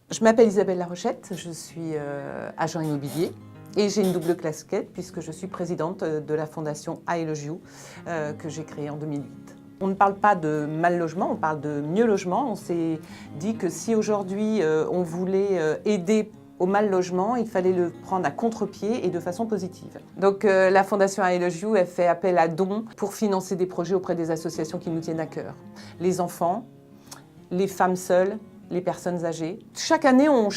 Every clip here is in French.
Je m'appelle Isabelle Larochette, je suis agent immobilier et j'ai une double casquette puisque je suis présidente de la fondation I Love You que j'ai créée en 2008. On ne parle pas de mal logement, on parle de mieux logement. On s'est dit que si aujourd'hui on voulait aider au mal logement, il fallait le prendre à contre-pied et de façon positive. Donc la fondation I Love You, elle fait appel à dons pour financer des projets auprès des associations qui nous tiennent à cœur. Les enfants, les femmes seules, les personnes âgées. Chaque année, on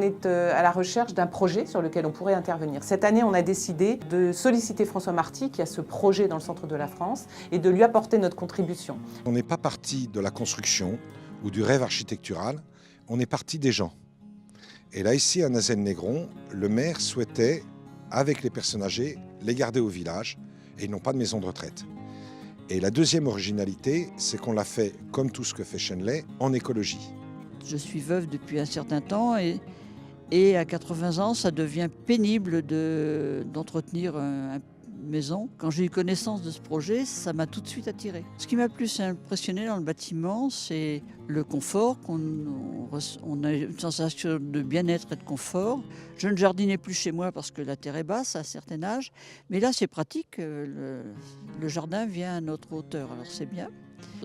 est à la recherche d'un projet sur lequel on pourrait intervenir. Cette année, on a décidé de solliciter François Marty, qui a ce projet dans le centre de la France, et de lui apporter notre contribution. On n'est pas parti de la construction ou du rêve architectural, on est parti des gens. Et là, ici, à Nazel-Négron, le maire souhaitait, avec les personnes âgées, les garder au village, et ils n'ont pas de maison de retraite. Et la deuxième originalité, c'est qu'on l'a fait, comme tout ce que fait Shenley, en écologie. Je suis veuve depuis un certain temps et à 80 ans, ça devient pénible d'entretenir une maison. Quand j'ai eu connaissance de ce projet, ça m'a tout de suite attirée. Ce qui m'a plus impressionné dans le bâtiment, c'est le confort. On a une sensation de bien-être et de confort. Je ne jardinais plus chez moi parce que la terre est basse à un certain âge. Mais là, c'est pratique. Le jardin vient à notre hauteur, alors c'est bien.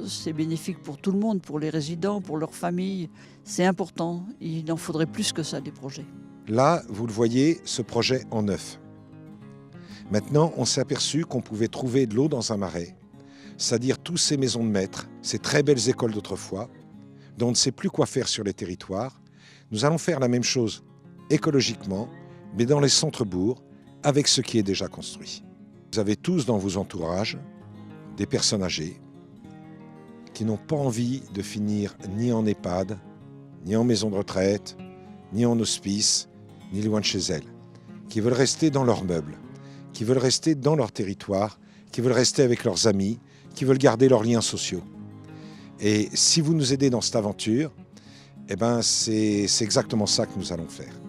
C'est bénéfique pour tout le monde, pour les résidents, pour leurs familles. C'est important. Il en faudrait plus que ça, des projets. Là, vous le voyez, ce projet en neuf. Maintenant, on s'est aperçu qu'on pouvait trouver de l'eau dans un marais, c'est-à-dire toutes ces maisons de maîtres, ces très belles écoles d'autrefois, dont on ne sait plus quoi faire sur les territoires. Nous allons faire la même chose écologiquement, mais dans les centres-bourgs, avec ce qui est déjà construit. Vous avez tous dans vos entourages des personnes âgées qui n'ont pas envie de finir ni en EHPAD, ni en maison de retraite, ni en hospice, ni loin de chez elles, qui veulent rester dans leurs meubles, qui veulent rester dans leur territoire, qui veulent rester avec leurs amis, qui veulent garder leurs liens sociaux. Et si vous nous aidez dans cette aventure, eh ben c'est exactement ça que nous allons faire.